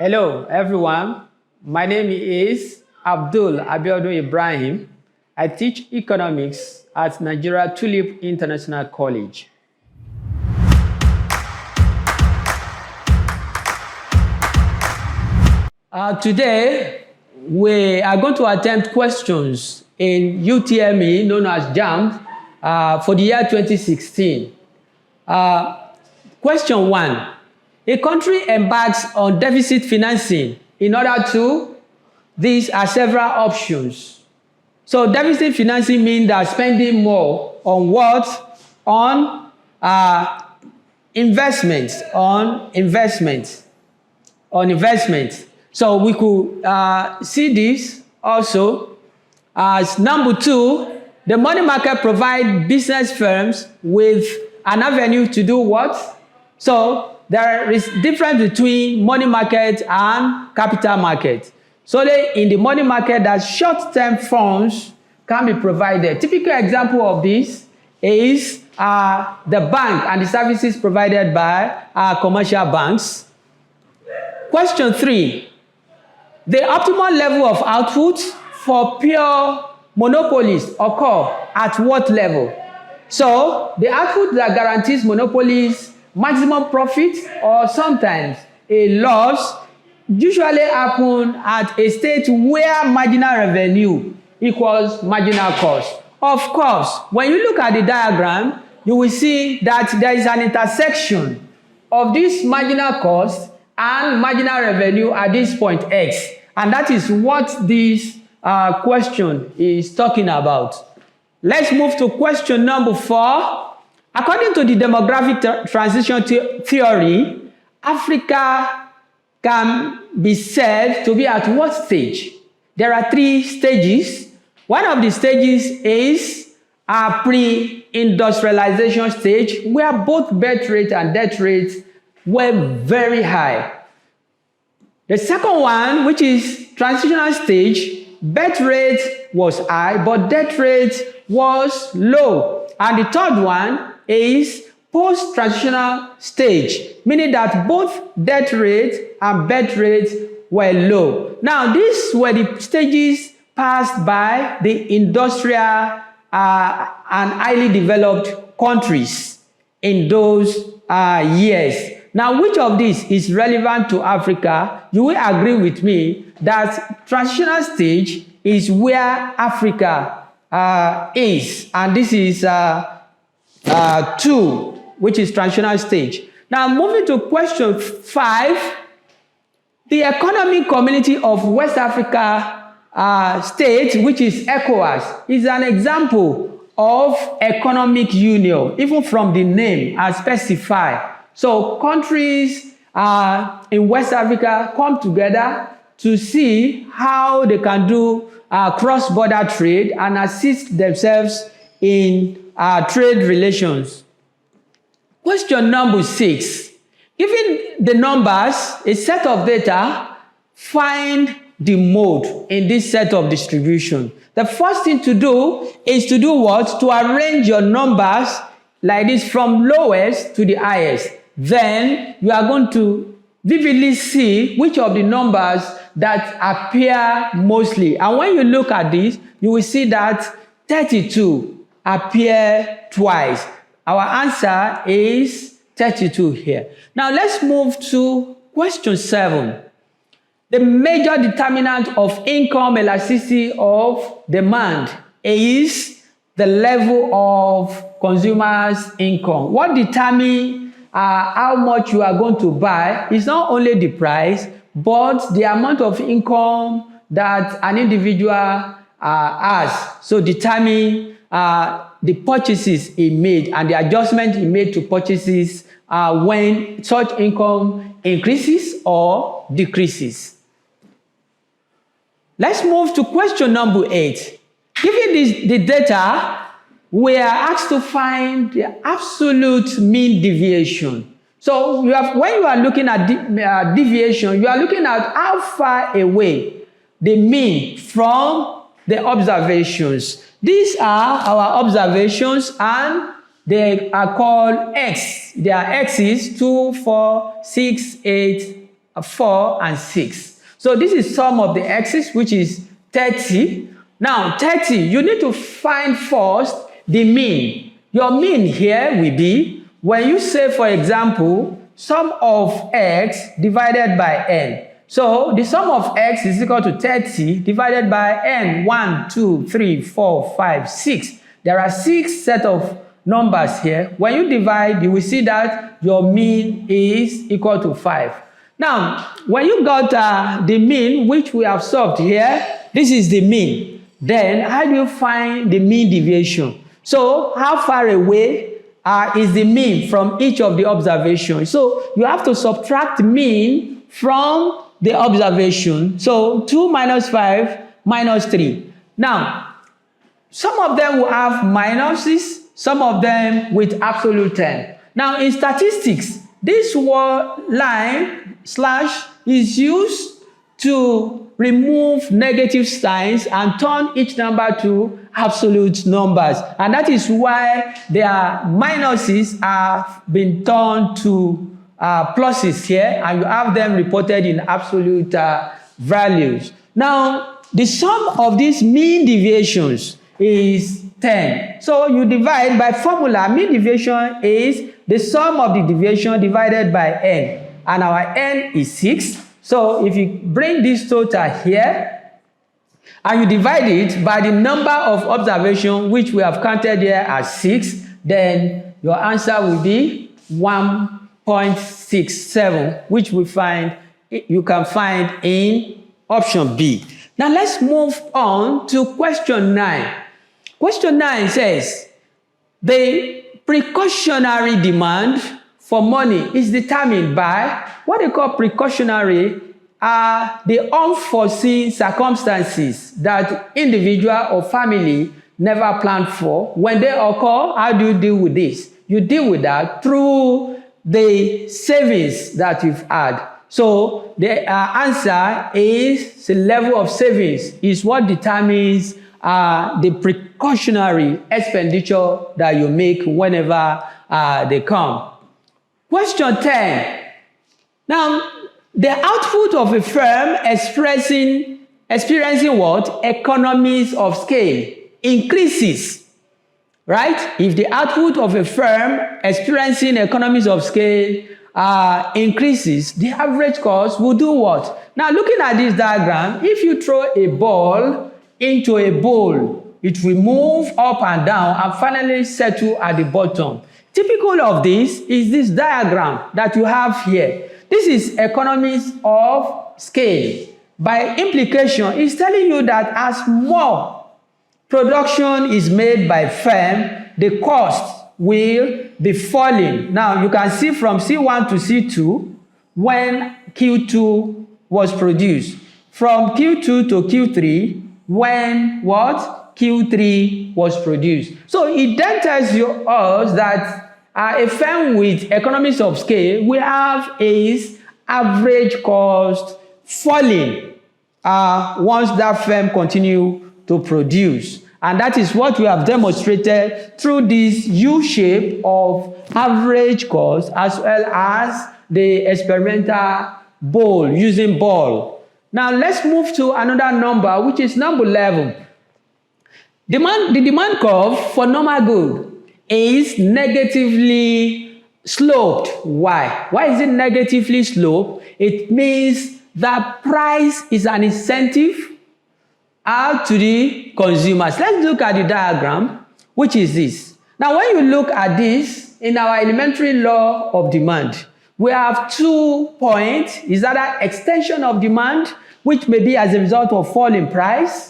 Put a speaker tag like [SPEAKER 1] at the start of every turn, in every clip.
[SPEAKER 1] Hello, everyone. My name is Abdul Abiodun Ibrahim. I teach economics at Nigeria Tulip International College. Today, we are going to attempt questions in UTME, known as JAMB, for the year 2016. Question 1. A country embarks on deficit financing in order to, these are several options. So deficit financing means that spending more on what? On investments. So we could see this also as number 2, the money market provides business firms with an avenue to do what? So there is difference between money market and capital market. So in the money market, that short-term funds can be provided. Typical example of this is the bank and the services provided by commercial banks. Question 3. The optimal level of output for pure monopolies occur at what level? So the output that guarantees monopolies maximum profit or sometimes a loss usually happen at a state where marginal revenue equals marginal cost. Of course, when you look at the diagram, you will see that there is an intersection of this marginal cost and marginal revenue at this point X. And that is what this question is talking about. Let's move to question number 4. According to the demographic transition theory, Africa can be said to be at what stage? There are 3 stages. One of the stages is a pre-industrialization stage where both birth rate and death rates were very high. The second one, which is transitional stage, birth rate was high, but death rate was low. And the third one is post-transitional stage, meaning that both death rate and birth rate were low. Now, these were the stages passed by the industrial and highly developed countries in those years. Now, which of these is relevant to Africa? You will agree with me that transitional stage is where Africa is, and this is 2, which is transitional stage. Now, moving to question 5, the Economic Community of West Africa states, which is ECOWAS, is an example of economic union, even from the name as specified. So countries in West Africa come together to see how they can do cross-border trade and assist themselves in trade relations. Question number 6. Given the numbers, a set of data, find the mode in this set of distribution. The first thing to do is to do what? To arrange your numbers like this from lowest to the highest. Then you are going to vividly see which of the numbers that appear mostly. And when you look at this, you will see that 32 appear twice. Our answer is 32 here. Now let's move to question 7. The major determinant of income elasticity of demand is the level of consumers' income. What determines how much you are going to buy is not only the price, but the amount of income that an individual has. So determine the purchases he made and the adjustment he made to purchases when such income increases or decreases. Let's move to question number 8. Given the data, we are asked to find the absolute mean deviation. So when you are looking at deviation, you are looking at how far away the mean from the observations. These are our observations and they are called X. Their X is 2, 4, 6, 8, 4, and 6. So this is sum of the x's, which is 30. Now, 30, you need to find first the mean. Your mean here will be, when you say, for example, sum of x divided by n. So the sum of x is equal to 30 divided by n. 1, 2, 3, 4, 5, 6. There are 6 set of numbers here. When you divide, you will see that your mean is equal to 5. Now, when you got the mean, which we have solved here, this is the mean. Then, how do you find the mean deviation? So, how far away is the mean from each of the observations? So, you have to subtract mean from the observation. So, 2 minus 5 minus 3. Now, some of them will have minuses, some of them with absolute term. Now, in statistics, this word line slash is used to remove negative signs and turn each number to absolute numbers. And that is why their minuses have been turned to pluses here, and you have them reported in absolute values. Now, the sum of these mean deviations is 10. So you divide by formula. Mean deviation is the sum of the deviation divided by n. And our n is 6. So if you bring this total here and you divide it by the number of observations which we have counted here as 6, then your answer will be 1.67, which you can find in option B. Now let's move on to question 9. Question 9 says, the precautionary demand for money is determined by what they call precautionary are the unforeseen circumstances that individual or family never planned for. When they occur, how do you deal with this? You deal with that through the savings that you've had. So the answer is the level of savings is what determines the precautionary expenditure that you make whenever they come. Question 10. Now, the output of a firm experiencing what? Economies of scale increases, right? If the output of a firm experiencing economies of scale increases, the average cost will do what? Now, looking at this diagram, if you throw a ball into a bowl, it will move up and down and finally settle at the bottom. Typical of this is this diagram that you have here. This is economies of scale. By implication, it's telling you that as more production is made by firm, the cost will be falling. Now, you can see from C1 to C2 when Q2 was produced. From Q2 to Q3 when what? Q3 was produced. So it then tells us that a firm with economies of scale will have its average cost falling once that firm continue to produce. And that is what we have demonstrated through this U shape of average cost as well as the experimental bowl using ball. Now let's move to another number, which is number 11. The demand curve for normal good is negatively sloped. Why? Why is it negatively sloped? It means that price is an incentive out to the consumers. Let's look at the diagram, which is this. Now, when you look at this, in our elementary law of demand, we have 2 points. Is that an extension of demand, which may be as a result of fall in price,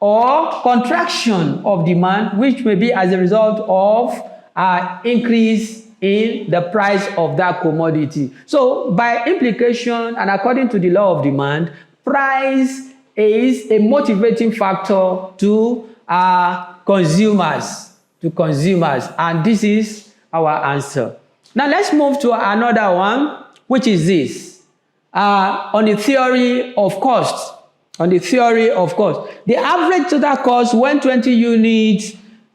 [SPEAKER 1] or contraction of demand, which may be as a result of increase in the price of that commodity. So by implication and according to the law of demand, price is a motivating factor to consumers, and this is our answer. Now let's move to another one, which is this, on the theory of cost. On the theory of cost, the average total cost when 20 units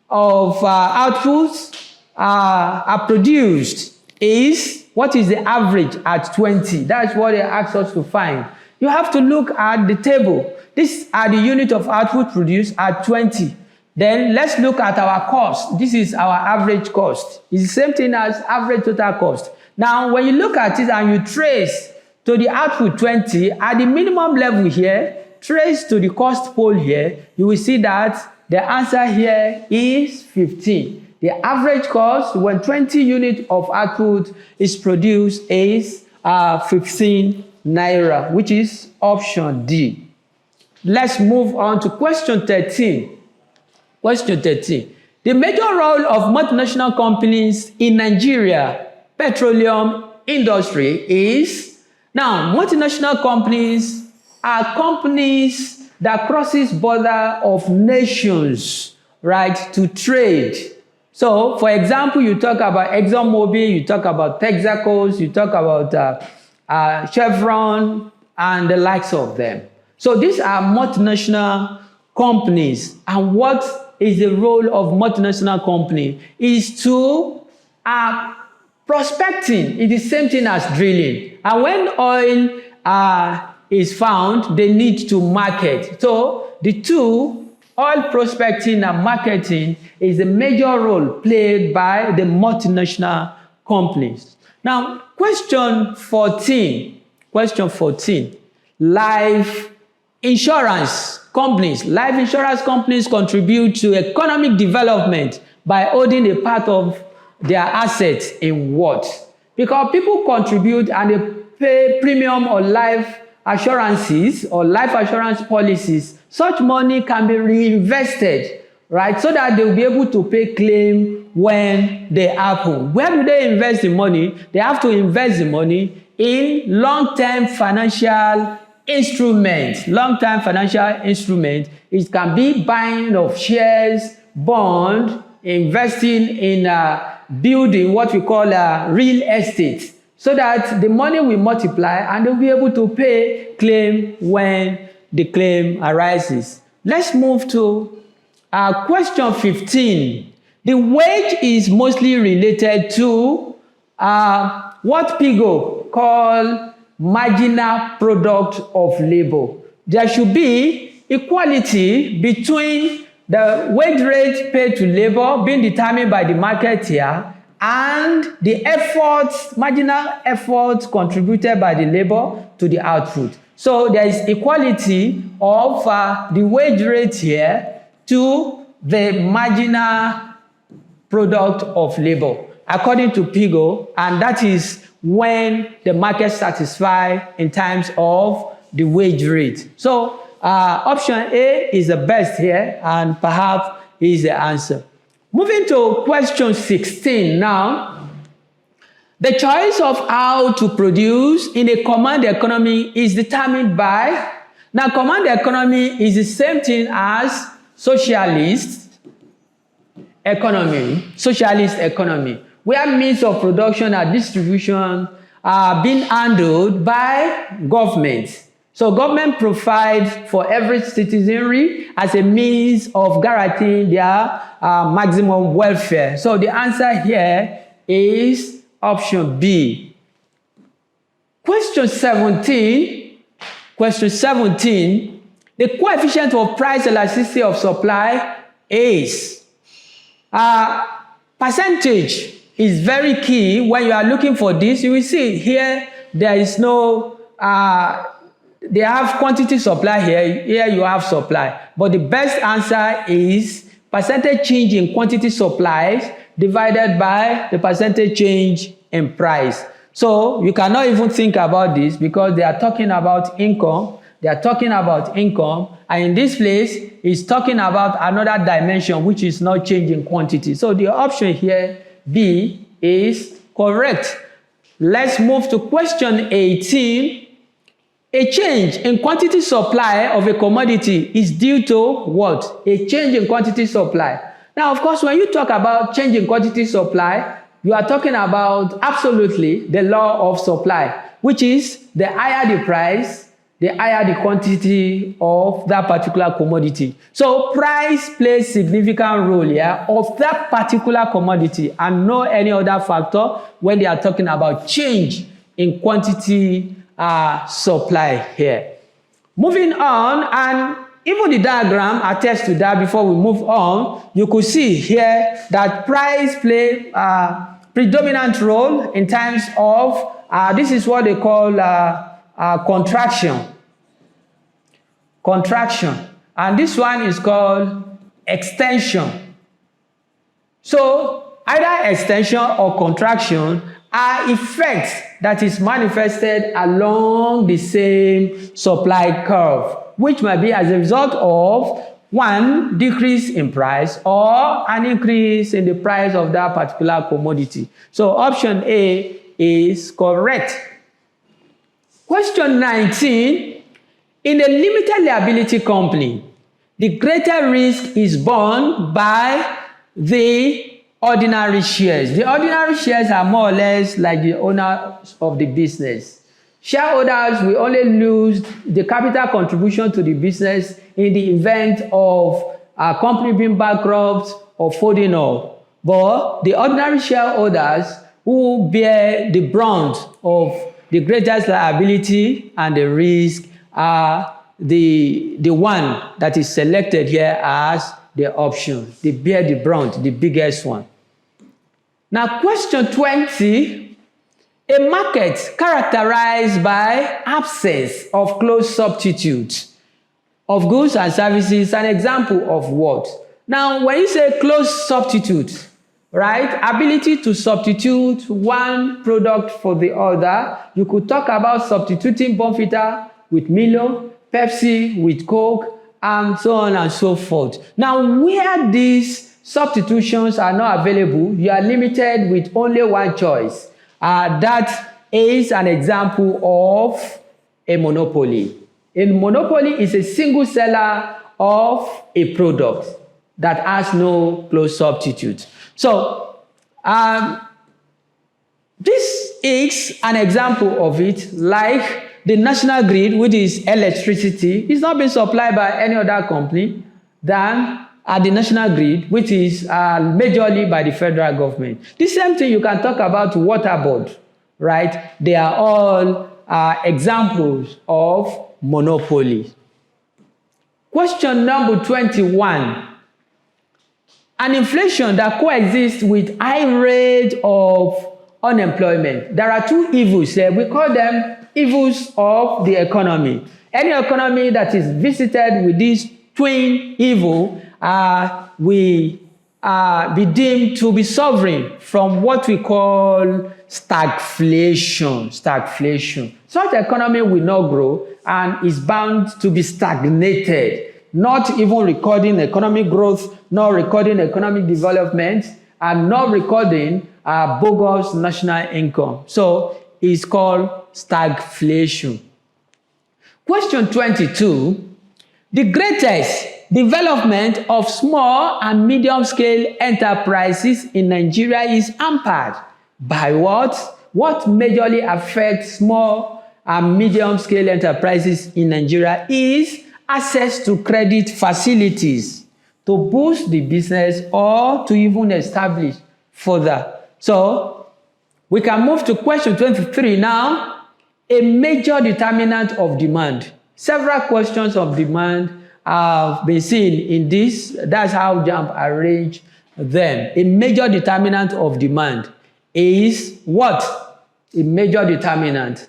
[SPEAKER 1] of outputs are produced is what is the average at 20? That's what they asked us to find. You have to look at the table. These are the unit of output produced at 20. Then let's look at our cost. This is our average cost. It's the same thing as average total cost. Now, when you look at it and you trace to the output 20, at the minimum level here, trace to the cost pole here, you will see that the answer here is 15. The average cost when 20 units of output is produced is 15 naira, which is option D. Let's move on to question 13. Question 13. The major role of multinational companies in Nigeria petroleum industry is, now multinational companies are companies that crosses border of nations, right, to trade. So, for example, you talk about ExxonMobil, you talk about Texaco, you talk about Chevron, and the likes of them. So these are multinational companies. And what is the role of multinational company? Is to prospecting. It is the same thing as drilling. And when oil is found, they need to market. So the two, oil prospecting and marketing, is a major role played by the multinational companies. Now, question 14. Question 14. Life insurance companies. Life insurance companies contribute to economic development by holding a part of their assets in what? Because people contribute and they pay premium on life assurances or life assurance policies. Such money can be reinvested, right? So that they will be able to pay claim when they happen. Where do they invest the money? They have to invest the money in long-term financial instruments. Long-term financial instruments. It can be buying of shares, bond, investing in building what we call real estate, so that the money will multiply and they'll be able to pay claim when the claim arises. Let's move to question 15. The wage is mostly related to what Pigo call marginal product of labor. There should be equality between the wage rate paid to labor being determined by the market here and the efforts, marginal efforts contributed by the labor to the output. So there is equality of the wage rate here to the marginal product of labor, according to Pigo, and that is when the market satisfies in terms of the wage rate. So option A is the best here and perhaps is the answer. Moving to question 16 now. The choice of how to produce in a command economy is determined by, now command economy is the same thing as socialist economy, where means of production and distribution are being handled by government. So government provides for every citizenry as a means of guaranteeing their maximum welfare. So the answer here is option B. Question 17. Question 17. The coefficient of price elasticity of supply is percentage is very key. When you are looking for this, you will see here there is no they have quantity supply here. Here you have supply. But the best answer is percentage change in quantity supplies divided by the percentage change in price. So you cannot even think about this because they are talking about income. They are talking about income. And in this place, it's talking about another dimension, which is not changing quantity. So the option here, B, is correct. Let's move to question 18. A change in quantity supply of a commodity is due to what? A change in quantity supply. Now, of course, when you talk about change in quantity supply, you are talking about absolutely the law of supply, which is the higher the price, the higher the quantity of that particular commodity. So price plays significant role here of that particular commodity and no any other factor when they are talking about change in quantity supply here. Moving on, and even the diagram attests to that. Before we move on, you could see here that price play predominant role in terms of this is what they call contraction. And this one is called extension. So either extension or contraction are effects that is manifested along the same supply curve, which might be as a result of one decrease in price or an increase in the price of that particular commodity. So option A is correct. Question 19. In a limited liability company, the greater risk is borne by the ordinary shares. The ordinary shares are more or less like the owners of the business. Shareholders will only lose the capital contribution to the business in the event of a company being bankrupt or folding up. But the ordinary shareholders who bear the brunt of the greatest liability and the risk are the one that is selected here as the option. They bear the brunt, the biggest one. Now, question 20. A market characterized by absence of close substitutes of goods and services, an example of what? Now, when you say close substitute, right, ability to substitute one product for the other, you could talk about substituting Bonfita with Milo, Pepsi with Coke, and so on and so forth. Now, where these substitutions are not available, you are limited with only one choice. That is an example of a monopoly. A monopoly is a single seller of a product that has no close substitute. So, this is an example of it, like the national grid, which is electricity, is not being supplied by any other company than the national grid, which is majorly by the federal government. The same thing you can talk about water board, right? They are all examples of monopoly. Question number 21. An inflation that coexists with high rate of unemployment. There are two evils here. We call them evils of the economy. Any economy that is visited with this twin evil will be deemed to be suffering from what we call stagflation. Such economy will not grow and is bound to be stagnated, not even recording economic growth, not recording economic development, and not recording bogus national income. So it's called stagflation. Question 22. The greatest development of small and medium-scale enterprises in Nigeria is hampered by what? What majorly affects small and medium-scale enterprises in Nigeria is access to credit facilities to boost the business or to even establish further. So we can move to question 23 now. A major determinant of demand. Several questions of demand have been seen in this. That's how JAMB arranged them. A major determinant of demand is what? A major determinant.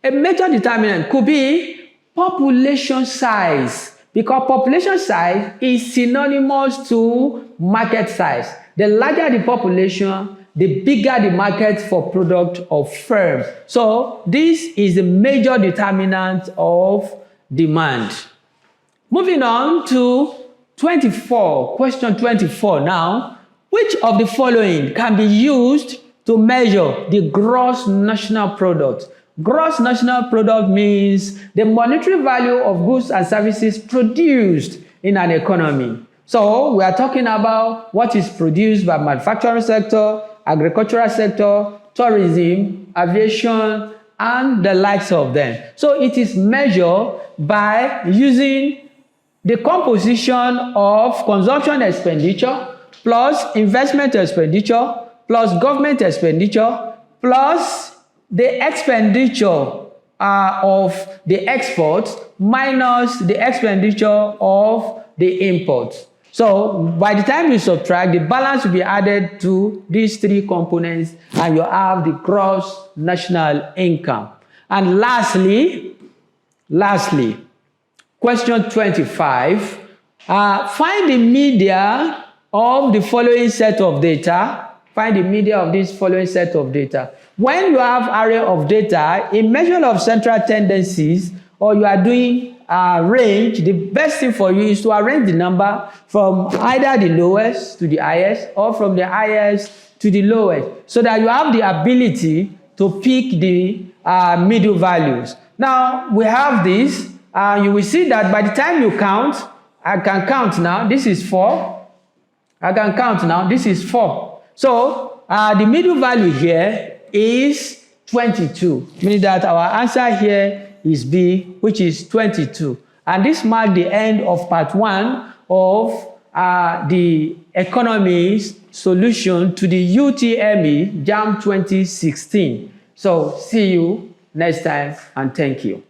[SPEAKER 1] A major determinant could be population size, because population size is synonymous to market size. The larger the population, the bigger the market for product or firm. So this is a major determinant of demand. Moving on to 24, question 24 now. Which of the following can be used to measure the gross national product? Gross national product means the monetary value of goods and services produced in an economy. So we are talking about what is produced by manufacturing sector, agricultural sector, tourism, aviation, and the likes of them. So it is measured by using the composition of consumption expenditure plus investment expenditure plus government expenditure plus the expenditure of the exports minus the expenditure of the imports. So by the time you subtract, the balance will be added to these three components and you have the gross national income. And lastly, question 25, find the media of the following set of data. Find the media of this following set of data. When you have array of data, a measure of central tendencies, or you are doing range, the best thing for you is to arrange the number from either the lowest to the highest or from the highest to the lowest, so that you have the ability to pick the middle values. Now we have this, you will see that by the time you count, I can count now, this is 4. I can count now, this is 4. So the middle value here is 22, meaning that our answer here is B, which is 22. And this marks the end of part 1 of the economies solution to the UTME JAMB 2016. So see you next time and thank you.